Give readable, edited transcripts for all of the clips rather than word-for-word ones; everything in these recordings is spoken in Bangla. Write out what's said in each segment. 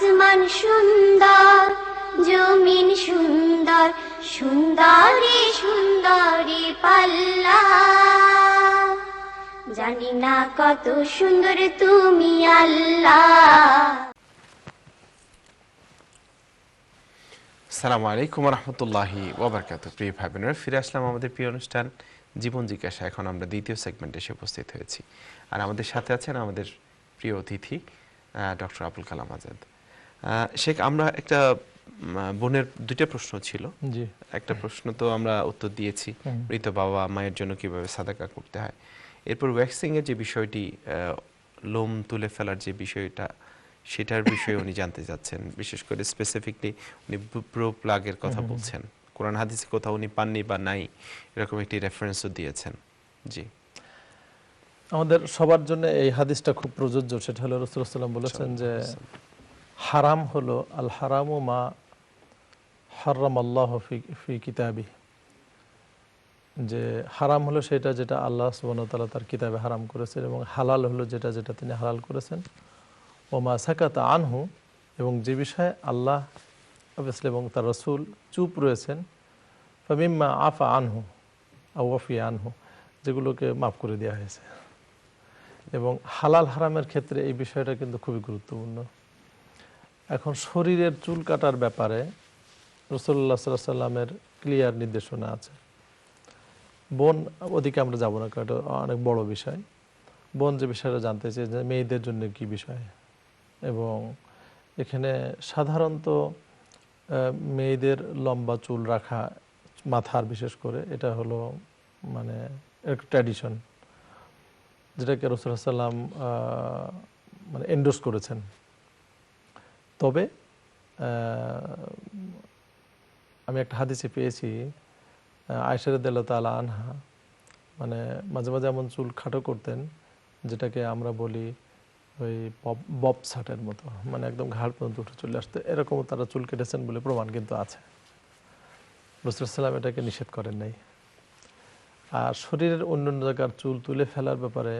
আসমান সুন্দর, জমিন সুন্দর, সুন্দরী সুন্দরী পাল্লা। জানি না কত সুন্দর তুমি আল্লাহ। আসসালামু আলাইকুম রহমতুল্লাহি ওয়াবারকাতুহু। প্রিয় ভাই বোনেরা, ফিরে আসলাম আমাদের প্রিয় অনুষ্ঠান জীবন জিজ্ঞাসা। এখন আমরা দ্বিতীয় সেগমেন্টে এসে উপস্থিত হয়েছি, আর আমাদের সাথে আছেন আমাদের প্রিয় অতিথি ডক্টর আবুল কালাম আজাদ। শেখ, আমরা একটা বোনের দুইটা প্রশ্ন ছিল। জি, একটা প্রশ্ন তো আমরা উত্তর দিয়েছি, মৃত বাবা মায়ের জন্য কিভাবে সাদাকা করতে হয়। এরপর ওয়্যাক্সিংয়ের যে বিষয়টি, লোম তুলে ফেলার যে বিষয়টা, সেটার বিষয়ে উনি জানতে চাচ্ছেন। বিশেষ করে স্পেসিফিকলি উনি প্রো প্লাগের কথা বলছেন। কোরআন হাদিসে কোথাও উনি পাননি বা নাই, এরকম একটি রেফারেন্সও দিয়েছেন। জি, আমাদের সবার জন্য এই হাদিসটা খুব প্রযোজ্য। সেটা হলো রাসূলুল্লাহ সাল্লাল্লাহু আলাইহি ওয়াসাল্লাম বলেছেন যে হারাম হলো আল হারামু মা হারামাল্লাহু ফি কিতাবি, যে হারাম হলো সেটা যেটা আল্লাহ সুবহানাহু ওয়া তাআলা তার কিতাবে হারাম করেছেন, এবং হালাল হলো যেটা যেটা তিনি হালাল করেছেন। ও মা সাকাতা আনহু, এবং যে বিষয়ে আল্লাহ এবং তার রাসূল চুপ রয়েছেন, ফামিম্মা আফা আনহু আও ওয়াফি আনহু, যেগুলোকে মাফ করে দেওয়া হয়েছে। এবং হালাল হারামের ক্ষেত্রে এই বিষয়টা কিন্তু খুবই গুরুত্বপূর্ণ। এখন শরীরের চুল কাটার ব্যাপারে রাসূলুল্লাহ সাল্লাল্লাহু আলাইহি ওয়াসাল্লামের ক্লিয়ার নির্দেশনা আছে। বোন, ওদিকে আমরা যাব না, কারণ এটা অনেক বড় বিষয়। বোন যে বিষয়টা জানতে চেয়ে যে মেয়েদের জন্য কি বিষয়, এবং এখানে সাধারণত মেয়েদের লম্বা চুল রাখা, মাথার বিশেষ করে, এটা হলো মানে এক ট্র্যাডিশন, যেটাকে রাসূলুল্লাহ সাল্লাম মানে এন্ডোর্স করেছেন। তবে আমি একটা হাদিসে পেয়েছি, আয়েশা রাদিয়াল্লাহু তাআলা আনহা মানে মাঝে মাঝে এমন চুল খাটো করতেন যেটাকে আমরা বলি ওই বব শার্টের মতো, মানে একদম ঘাড় পর্যন্ত উঠে চলে আসতে, এরকমও তারা চুল কেটেছেন বলে প্রমাণ কিন্তু আছে। রাসূলুল্লাহ সাল্লাম এটাকে নিষেধ করেন নাই। আর শরীরের অন্যান্য জায়গার চুল তুলে ফেলার ব্যাপারে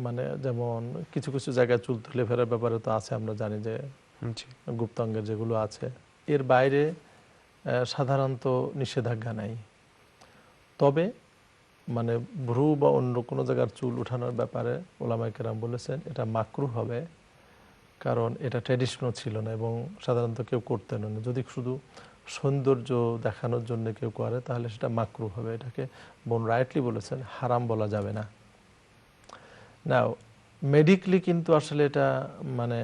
মানে যেমন কিছু কিছু জায়গায় চুল তুলে ফেলার ব্যাপারে তো আছে, আমরা জানি যে গুপ্তাঙ্গের যেগুলো আছে, এর বাইরে সাধারণত নিষেধাজ্ঞা নাই। তবে মানে ভ্রু বা অন্য কোনো জায়গার চুল উঠানোর ব্যাপারে ওলামায়ে কেরাম বলেছেন এটা মাকরুহ হবে, কারণ এটা ট্র্যাডিশনাল ছিল না এবং সাধারণত কেউ করতেন না। যদি শুধু সৌন্দর্য দেখানোর জন্য কেউ করে তাহলে সেটা মাকরুহ হবে। এটাকে বোন রাইটলি বলেছেন, হারাম বলা যাবে না। নাও মেডিকেলি কিন্তু আসলে এটা মানে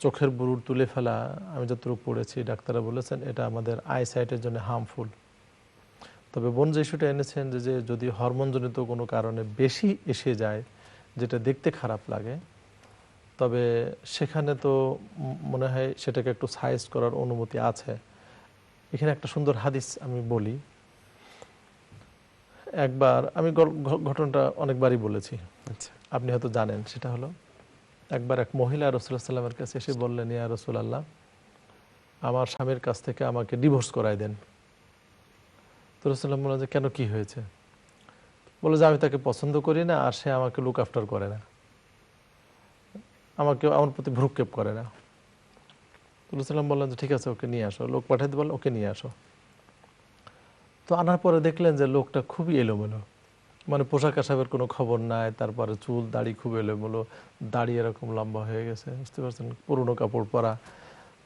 চোখের বুরুর তুলে ফেলা, আমি যতটুকু পড়েছি ডাক্তাররা বলেছেন এটা আমাদের আইসাইটের জন্য হার্মফুল। তবে বোন যে ইস্যুটা এনেছেন যে যদি হরমোনজনিত কোনো কারণে বেশি এসে যায় যেটা দেখতে খারাপ লাগে, তবে সেখানে তো মনে হয় সেটাকে একটু সাইজ করার অনুমতি আছে। এখানে একটা সুন্দর হাদিস আমি বলি। একবার আমি ঘটনাটা অনেকবারই বলেছি, আপনি হয়তো জানেন। সেটা হলো একবার এক মহিলা রাসূলুল্লাহ সাল্লামের কাছে এসে বললেন, ইয়া রাসূলুল্লাহ, আমার স্বামীর কাছ থেকে আমাকে ডিভোর্স করায় দেন। তো রাসূলুল্লাহ বললেন যে কেন, কি হয়েছে? বলে যে আমি তাকে পছন্দ করি না, আর সে আমাকে লুক আফটার করে না, আমাকে আমার প্রতি ভ্রুক্ষেপ করে না। তো রাসূলুল্লাহ বললেন যে ঠিক আছে, ওকে নিয়ে আসো। লোক পাঠাইতে বললেন, ওকে নিয়ে আসো। তো আনার পরে দেখলেন যে লোকটা খুবই এলোমেলো, মানে পোশাক আশাকের কোনো খবর নাই, তারপরে চুল দাড়ি খুব এলোমেলো, দাড়ি এরকম লম্বা হয়ে গেছে, বুঝতে পারছেন, পুরনো কাপড় পরা।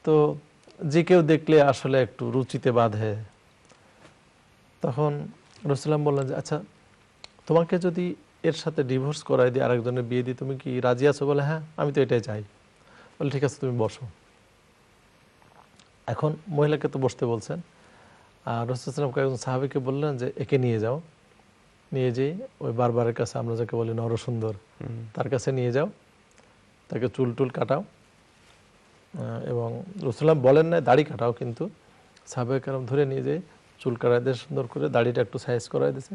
তো যে কেউ দেখলে আসলে একটু রুচিতে বাঁধে। তখন রাসূলুল্লাহ বললেন যে আচ্ছা, তোমাকে যদি এর সাথে ডিভোর্স করাই দিই, আরেকজনের বিয়ে দিই, তুমি কি রাজি আছো? বলে হ্যাঁ, আমি তো এটাই চাই। বলে ঠিক আছে, তুমি বসো। এখন মহিলাকে তো বসতে বলছেন, আর রাসূলুল্লাহ সাল্লাল্লাহু আলাইহি ওয়াসাল্লাম কয়েকজন সাহাবীকে বললেন যে একে নিয়ে যাও, নিয়ে যেয়ে ওই বারবারের কাছে, আমরা যাকে বলি নরসুন্দর, তার কাছে নিয়ে যাও, তাকে চুল টুল কাটাও। এবং রাসূলুল্লাহ বলেন না দাড়ি কাটাও, কিন্তু সাহাবায়ে কেরাম ধরে নিয়ে যেয়ে চুল কাটাই দিয়ে সুন্দর করে দাড়িটা একটু সাইজ করাই দিয়েছে,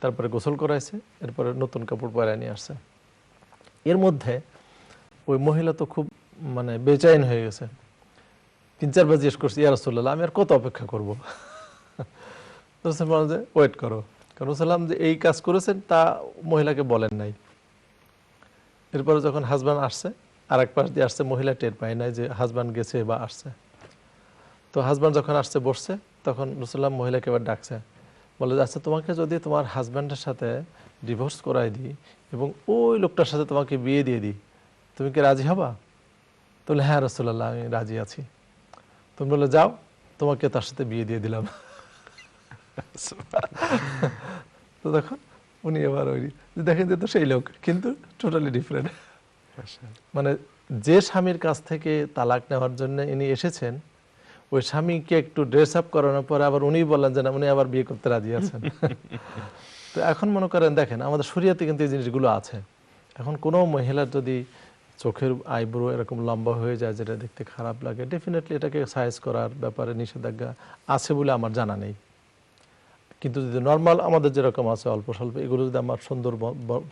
তারপরে গোসল করাইছে, এরপরে নতুন কাপড় পরায় নিয়ে আসছে। এর মধ্যে ওই মহিলা তো খুব মানে বেচাইন হয়ে গেছে, 3-4 বার জিজ্ঞেস করছে, ইয়া রাসূলুল্লাহ, আমি আর কত অপেক্ষা করবো? রাসূল বলেন যে ওয়েট করো, কারণ রাসূলুল্লাহ যে এই কাজ করেছেন তা মহিলাকে বলেন নাই। এরপরে যখন হাজব্যান্ড আসছে, আর এক পাশ দিয়ে আসছে, মহিলা টের পায় নাই যে হাজব্যান্ড গেছে বা আসছে। তো হাজব্যান্ড যখন আসছে বসছে, তখন রাসূলুল্লাহ মহিলাকে এবার ডাকছে, বলে আচ্ছা তোমাকে যদি তোমার হাজব্যান্ডের সাথে ডিভোর্স করাই দিই এবং ওই লোকটার সাথে তোমাকে বিয়ে দিয়ে দিই, তুমি কি রাজি হবা? তো বলে হ্যাঁ রাসূলুল্লাহ আমি রাজি আছি। তুমি বলে যাও, তোমাকে তার সাথে বিয়ে দিয়ে দিলাম। তো তখন উনি এবার ওই দেখেন যে তো সেই লোক, কিন্তু টোটালি ডিফারেন্ট। মানে যে স্বামীর কাছ থেকে তালাক নেওয়ার জন্য ইনি এসেছেন, ওই স্বামীকে একটু ড্রেস আপ করানোর পরে আবার উনি বললেন যে না, উনি আবার বিয়ে করতে রাজি আছেন। তো এখন মনে করেন, দেখেন আমাদের শরীয়তে কিন্তু এই জিনিসগুলো আছে। এখন কোনো মহিলার যদি চোখের আইব্রো এরকম লম্বা হয়ে যায় যেটা দেখতে খারাপ লাগে, ডেফিনেটলি এটাকে সাইজ করার ব্যাপারে নিষেধাজ্ঞা আছে বলে আমার জানা নেই। কিন্তু যদি নর্মাল আমাদের যেরকম আছে অল্প স্বল্প, এগুলো যদি আমার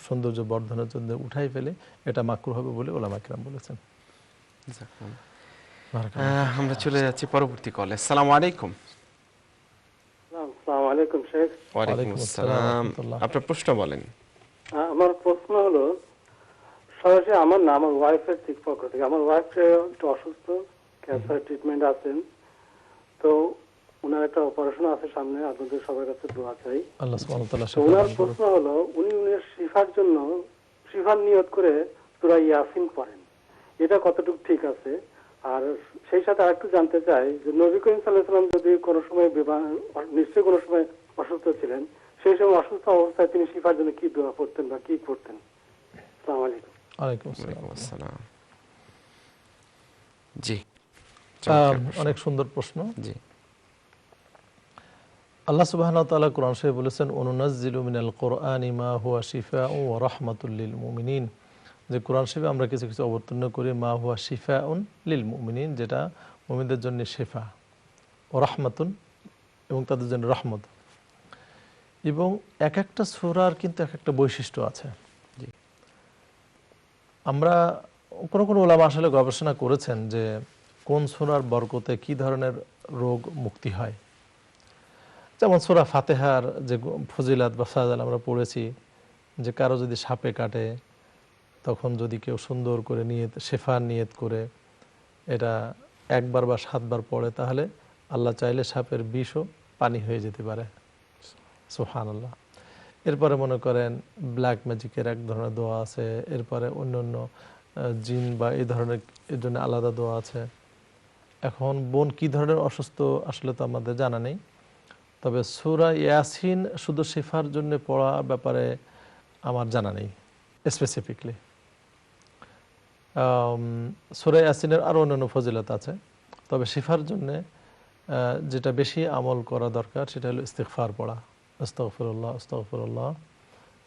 সৌন্দর্য বর্ধনের জন্য উঠাই ফেলে, এটা মাকরুহ হবে বলে ওলামা কিরাম বলেছেন। আমরা চলে যাচ্ছি পরবর্তী কলে। আসসালামু আলাইকুম। আসসালামু আলাইকুম শেখ। ওয়ালাইকুম আসসালাম। আপনার প্রশ্ন বলেন। আমার প্রশ্ন হলো, সরাসরি আমার না, আমার ওয়াইফের পক্ষ থেকে। আমার ওয়াইফ একটু অসুস্থ, ক্যান্সার ট্রিটমেন্ট আছেন, তো ওনার একটা অপারেশন আছে সামনে, আপনাদের সবার কাছে দোয়া চাই। আল্লাহ সুবহানাহু ওয়া তাআলা তো ওনার প্রশ্ন হলো, উনি উনার শিফার জন্য শিফার নিয়ত করে সূরা ইয়াসিন পড়েন, এটা কতটুকু ঠিক আছে? আর সেই সাথে আরেকটু জানতে চাই যে নবী করিম সাল্লাল্লাহু আলাইহি ওয়াসাল্লাম যদি কোনো সময় নিশ্চয়ই কোনো সময় অসুস্থ ছিলেন, সেই সময় অসুস্থ অবস্থায় তিনি শিফার জন্য কি দোয়া পড়তেন বা কি করতেন? আসসালামু আলাইকুম। ওয়ালাইকুম আসসালাম। জি, অনেক সুন্দর প্রশ্ন। জি। আল্লাহ সুবহানাহু ওয়া তাআলা কোরআন শরীফে বলেছেন, অনুনাজ্জিলু মিনাল কুরআনি মা হুয়া শিফাউন ওয়া রাহমাতুল লিল মুমিনিন, যে কোরআন শরীফে আমরা কিছু কিছু অবতীর্ণ করি মা হুয়া শিফাউন লিল মুমিনিন, যেটা মুমিনদের জন্য শিফা, ও রাহমাতুন, এবং তাদের জন্য রহমত। এবং এক একটা সূরার কিন্তু এক একটা বৈশিষ্ট্য আছে। আমরা কোনো কোনো ওলামা আসলে গবেষণা করেছেন যে কোন সূরার বরকতে কি ধরনের রোগ মুক্তি হয়। যেমন সূরা ফাতিহার যে ফজিলাত বা ফাজাল আমরা পড়েছি, যে কারো যদি সাপে কাটে, তখন যদি কেউ সুন্দর করে শেফার নিয়ত করে এটা একবার বা 7 বার পড়ে, তাহলে আল্লাহ চাইলে সাপের বিষও পানি হয়ে যেতে পারে। সুবহানাল্লাহ। এরপরে মনে করেন ব্ল্যাক ম্যাজিকের এক ধরনের দোয়া আছে, এরপরে অন্য অন্য জিন বা এই ধরনের এর জন্য আলাদা দোয়া আছে। এখন বোন কি ধরনের অসুস্থ আসলে তো আমাদের জানা নেই, তবে সূরা ইয়াসিন শুধু শিফার জন্য পড়া ব্যাপারে আমার জানা নেই স্পেসিফিকলি। সূরা ইয়াসিনের আরও অন্যান্য ফজিলত আছে, তবে শিফার জন্যে যেটা বেশি আমল করা দরকার সেটা হলো ইস্তিগফার পড়া, আস্তাগফিরুল্লাহ আস্তাগফিরুল্লাহ,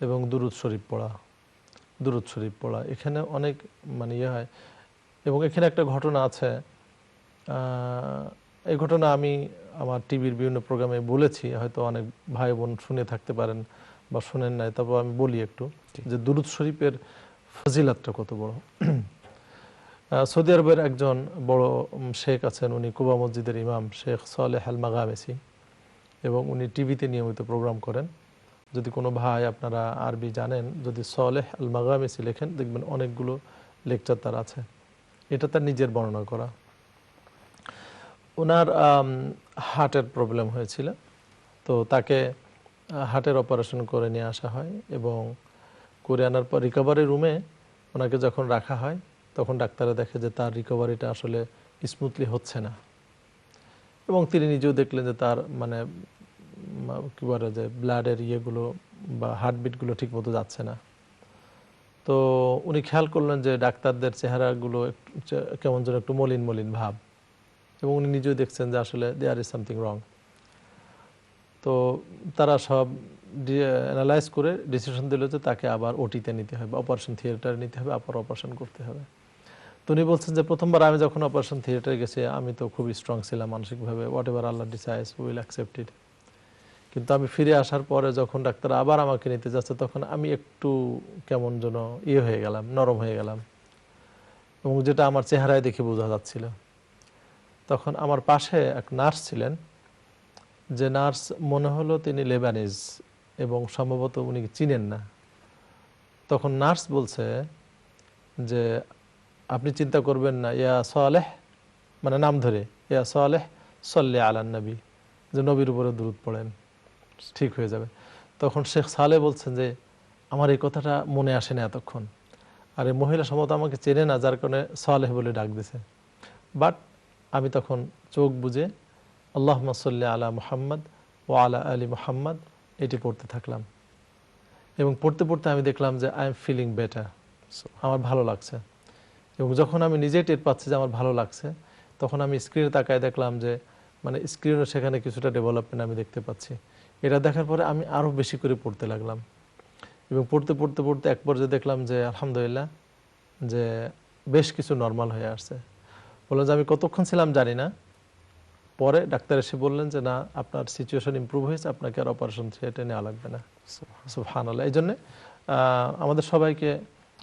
এবং দুরূদ শরীফ পড়া। এখানে অনেক মানে ইয়ে হয়। এবং এখানে একটা ঘটনা আছে, এই ঘটনা আমি আমার টিভির বিভিন্ন প্রোগ্রামে বলেছি, হয়তো অনেক ভাই বোন শুনে থাকতে পারেন বা শুনেন নাই, তারপর আমি বলি একটু যে দুরূদ শরীফের ফজিলাতটা কত বড়। সৌদি আরবের একজন বড় শেখ আছেন, উনি কুবা মসজিদের ইমাম শেখ সালেহ আল মাগামেসি, এবং উনি টিভিতে নিয়মিত প্রোগ্রাম করেন। যদি কোনো ভাই আপনারা আরবি জানেন, যদি সালেহ আল মাগামেসি লেখেন, দেখবেন অনেকগুলো লেকচার তার আছে। এটা তার নিজের বর্ণনা করা। ওনার হার্টের প্রবলেম হয়েছিল, তো তাকে হার্টের অপারেশন করে নিয়ে আসা হয়, এবং করে আনার পর রিকভারি রুমে ওনাকে যখন রাখা হয়, তখন ডাক্তাররা দেখে যে তার রিকভারিটা আসলে স্মুথলি হচ্ছে না, এবং তিনি নিজেও দেখলেন যে তার মানে কী বলে যে ব্লাডের ইয়েগুলো বা হার্টবিটগুলো ঠিক মতো যাচ্ছে না। তো উনি খেয়াল করলেন যে ডাক্তারদের চেহারাগুলো কেমন যেন একটু মলিন মলিন ভাব, এবং উনি নিজেও দেখছেন যে আসলে দেয়ার ইজ সামথিং রং। তো তারা সব অ্যানালাইজ করে ডিসিশন দিল যে তাকে আবার ওটিতে নিতে হবে, অপারেশন থিয়েটারে নিতে হবে, আবার অপারেশন করতে হবে। তো উনি বলছেন যে প্রথমবার আমি যখন অপারেশন থিয়েটারে গেছি, আমি তো খুবই স্ট্রং ছিলাম মানসিকভাবে, what ever Allah decides will accept it. কিন্তু আমি ফিরে আসার পরে যখন ডাক্তার আবার আমাকে নিতে যাচ্ছে, তখন আমি একটু কেমন যেন হয়ে গেলাম, নরম হয়ে গেলাম, এবং যেটা আমার চেহারায় দেখে বোঝা যাচ্ছিল। তখন আমার পাশে এক নার্স ছিলেন, যে নার্স মনে হলো তিনি লেবানিজ, এবং সম্ভবত উনি চিনেন না। তখন নার্স বলছে যে আপনি চিন্তা করবেন না, ইয়া সালেহ মানে নাম ধরে, ইয়া সালেহ সল্লি আলান নবী, যে নবীর উপরে দুরূদ পড়েন, ঠিক হয়ে যাবে। তখন শেখ সালেহ বলছেন যে আমার এই কথাটা মনে আসে না এতক্ষণ, আর এই মহিলা সম্ভবত আমাকে চেনে না, যার কারণে সালেহ বলে ডাক দিছে। বাট আমি তখন চোখ বুজে আল্লাহুম্মা সাল্লি আলা মুহাম্মদ ওয়া আলা আলি মুহাম্মদ এটি পড়তে থাকলাম, এবং পড়তে পড়তে আমি দেখলাম যে আই এম ফিলিং বেটার, আমার ভালো লাগছে। এবং যখন আমি নিজেই টের পাচ্ছি যে আমার ভালো লাগছে, তখন আমি স্ক্রিনে তাকায় দেখলাম যে মানে স্ক্রিনে সেখানে কিছুটা ডেভেলপমেন্ট আমি দেখতে পাচ্ছি। এটা দেখার পরে আমি আরও বেশি করে পড়তে লাগলাম, এবং পড়তে পড়তে পড়তে এক পর্যায়ে দেখলাম যে আলহামদুলিল্লাহ যে বেশ কিছু নর্মাল হয়ে আসছে। বললেন যে আমি কতক্ষণ ছিলাম জানি না, পরে ডাক্তার এসে বললেন যে না, আপনার সিচুয়েশন ইমপ্রুভ হয়েছে, আপনাকে আর অপারেশন থিয়েটারে নেওয়া লাগবে না। সুবহানাল্লাহ। এই জন্যে আমাদের সবাইকে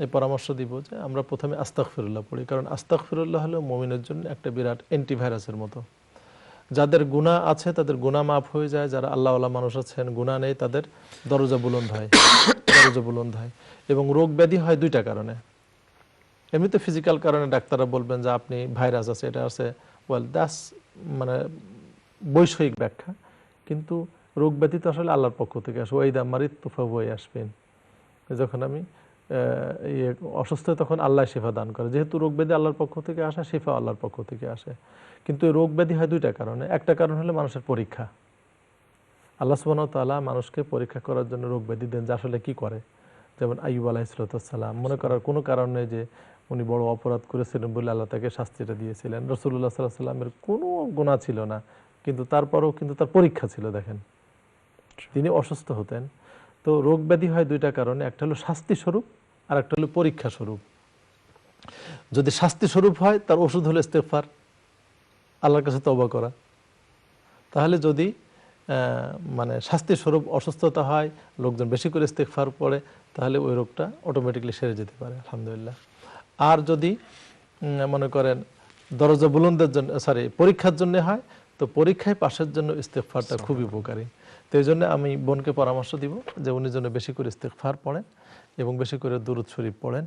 এই পরামর্শ দিব যে আমরা প্রথমে আস্তাগফিরুল্লাহ পড়ি, কারণ আস্তাগফিরুল্লাহ হলো মুমিনের জন্য একটা বিরাট অ্যান্টিভাইরাসের মতো। যাদের গুনাহ আছে তাদের গুনাহ মাফ হয়ে যায়, যারা আল্লাহওয়ালা মানুষ আছেন গুনাহ নেই তাদের দরজা বুলন্দ হয়, দরজা বুলন্দ হয়। এবং রোগ ব্যাধি হয় দুইটা কারণে। এমনিতে ফিজিক্যাল কারণে ডাক্তাররা বলবেন যে আপনি ভাইরাস আছে, এটা আছে, ওয়েল দ্যাটস মানে বৈষয়িক ব্যাখ্যা, কিন্তু রোগ ব্যাধি তো আসলে আল্লাহর পক্ষ থেকে আসে। ওয়াইদা মারিদতু ফাহুয়া ইয়াশফিন, যখন আমি অসুস্থ তখন আল্লাহ শিফা দান করে। যেহেতু রোগ ব্যাধি আল্লাহর পক্ষ থেকে আসে, শিফা আল্লাহর পক্ষ থেকে আসে। কিন্তু রোগ ব্যাধি হয় দুইটা কারণে। একটা কারণ হলো মানুষের পরীক্ষা। আল্লাহ সুবহানাহু ওয়া তাআলা মানুষকে পরীক্ষা করার জন্য রোগ ব্যাধি দেন, যে আসলে কি করে। যেমন আইয়ুব আলাইহিস সালাম, মনে করার কোনো কারণ নেই যে উনি বড় অপরাধ করেছিলেন বলে আল্লাহ তাকে শাস্তিটা দিয়েছিলেন। রাসূলুল্লাহ সাল্লাল্লাহু আলাইহি ওয়াসাল্লামের কোনো গুনাহ ছিল না, কিন্তু তারপরেও কিন্তু তার পরীক্ষা ছিল। দেখেন, তিনি অসুস্থ হতেন। তো রোগ ব্যাধি হয় দুইটা কারণে, একটা হলো শাস্তি স্বরূপ আর একটা হলো পরীক্ষা স্বরূপ। যদি শাস্তি স্বরূপ হয় তার ওষুধ হলো ইস্তেগফার, আল্লাহর কাছে তওবা করা। তাহলে যদি মানে শাস্তি স্বরূপ অসুস্থতা হয়, লোকজন বেশি করে ইস্তেগফার পড়ে, তাহলে ওই রোগটা অটোমেটিকলি সেরে যেতে পারে আলহামদুলিল্লাহ। আর যদি মনে করেন দরজা বুলন্দের জন্য, পরীক্ষার জন্য হয়, তো পরীক্ষায় পাশের জন্য ইস্তেগফারটা খুবই উপকারী। তো এই জন্য আমি বোনকে পরামর্শ দিব যে উনি জন্য বেশি করে ইস্তেগফার পড়েন এবং বেশি করে দুরূদ শরীফ পড়েন।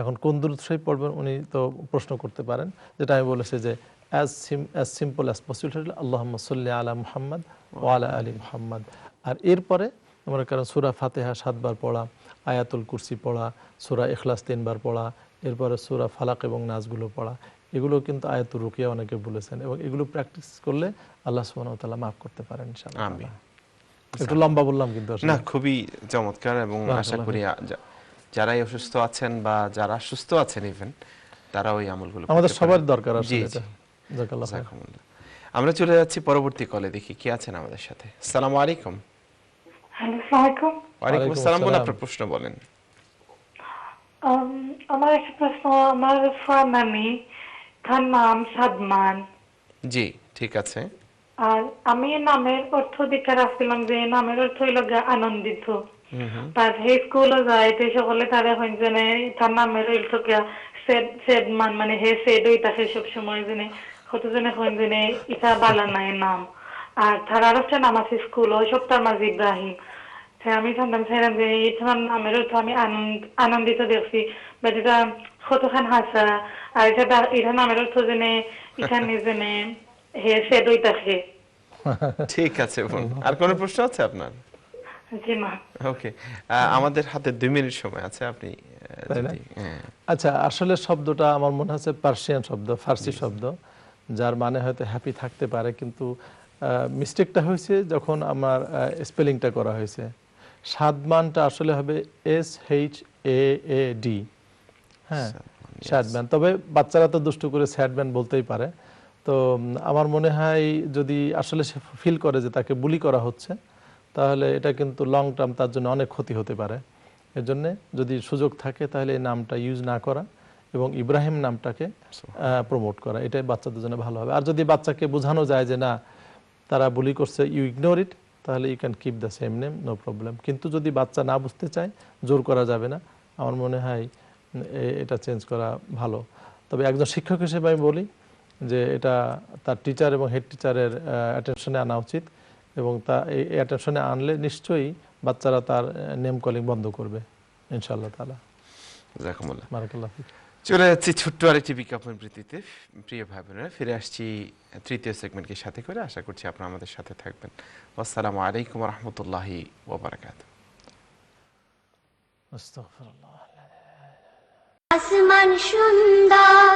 এখন কোন দুরূদ শরীফ পড়বেন উনি তো প্রশ্ন করতে পারেন, যেটা আমি বলেছি যে as simple as possible, আল্লাহুম্মা সাল্লি আলা মুহাম্মদ ওয়া আলা আলি মুহাম্মদ। আর এরপরে মনে করেন সূরা ফাতিহা 7 বার পড়া, আয়াতুল কুরসি পড়া, সূরা ইখলাস 3 বার পড়া, এরপরে সূরা ফালাক এবং নাসগুলো পড়া। এগুলো কিন্তু আয়াতুর রুকিয়া অনেকে বলেছেন, এবং এগুলো প্র্যাকটিস করলে আল্লাহ সুবহানাহু ওয়া তাআলা মাফ করতে পারেন ইনশাআল্লাহ। আমিন। একটু লম্বা বললাম কিন্তু আসলে। না, খুবই চমৎকার, এবং আশা করি যারাই অসুস্থ আছেন বা যারা সুস্থ আছেন ইভেন তারা ওই আমলগুলো আমাদের করতে সবার পারেন। দরকার জি, আসলে জি। এটা। জাযাকাল্লাহ খাইর। জাযাকুমুল্লাহ। আমরা চলে যাচ্ছি পরবর্তী কলে, দেখি কে আছেন আমাদের সাথে। আসসালামু আলাইকুম। হ্যালো, আসসালামু আলাইকুম। ওয়ালাইকুম আসসালাম। বোন, আপনার প্রশ্ন বলেন। আমার একটা প্রশ্ন, আমার স্বামী, তার নাম সাদমান। জি, ঠিক আছে। আর আমি নামের অর্থ দেখে রাখছিলাম যে নামের অর্থ হইল আনন্দিত। তার হে স্কুলে যায়, তো সকলে তারা হইজনে তার নামের অর্থ সেদমান, মানে হে সেদ হইতাছে সবসময়, জেনে কতজনে হইজনে ইটা বালা নাই নাম। আর তার আর একটা নাম আছে স্কুল, ওই সপ্তাহ মাঝে ইব্রাহিম। আমি জানতাম চাইলাম যে এটার নামের অর্থ আমি আনন্দিত দেখছি, বাট এটা কতখান হাসা, আর এটা নামের অর্থ জেনে এখানে জেনে হে সেদ হইতাছে। ঠিক আছে বোন, আর কোন প্রশ্ন আছে আপনার? জি না। ওকে, আমাদের হাতে 2 মিনিট সময় আছে, আপনি যদি আচ্ছা, আসলে শব্দটা আমার মনে হচ্ছে পার্সিয়ান শব্দ, ফার্সি শব্দ, যার মানে হয়তো হ্যাপি থাকতে পারে, কিন্তু মিস্টেকটা হয়েছে যখন আমার স্পেলিংটা করা হয়েছে। সাদমানটা আসলে হবে SHAAD। হ্যাঁ, স্যাডম্যান। তবে বাচ্চারা তো দুষ্টু করে স্যাডম্যান বলতেই পারে। তো আমার মনে হয় যদি আসলে সে ফিল করে যে তাকে বুলি করা হচ্ছে, তাহলে এটা কিন্তু লং টার্ম তার জন্য অনেক ক্ষতি হতে পারে। এর জন্যে যদি সুযোগ থাকে তাহলে এই নামটা ইউজ না করা এবং ইব্রাহিম নামটাকে প্রমোট করা, এটাই বাচ্চাদের জন্য ভালো হবে। আর যদি বাচ্চাকে বোঝানো যায় যে না, তারা বুলি করছে, ইউ ইগনোর ইট, তাহলে you can keep the same name, no problem. কিন্তু যদি বাচ্চা না বুঝতে চায়, জোর করা যাবে না। আমার মনে হয় এটা চেঞ্জ করা ভালো। তবে একজন শিক্ষক হিসেবে আমি বলি যে এটা তার টিচার এবং হেড টিচারের অ্যাটেনশনে আনা উচিত, এবং তা এই অ্যাটেনশনে আনলে নিশ্চয়ই বাচ্চারা তার নেম কলিং বন্ধ করবে ইনশাআল্লাহ তাআলা। জাযাকুমুল্লাহ। বারাকাল্লাহু ফিক। চলে যাচ্ছি ছোট্ট আরেকটি বিজ্ঞাপন বৃত্তিতে। প্রিয় ভাই বোনেরা, ফিরে আসছি তৃতীয় সেগমেন্টকে সাথে করে। আশা করছি আপনারা আমাদের সাথে থাকবেন। আসসালামু আলাইকুম রহমতুল্লাহি ওয়াবারাকাতুহু। আস্তাগফিরুল্লাহ। আসমান সুন্দর,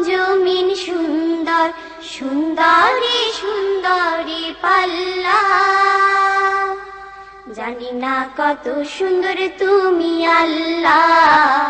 জমিন সুন্দর, সুন্দরী সুন্দরী পাল্লা। জানি না কত সুন্দর তুমি আল্লাহ।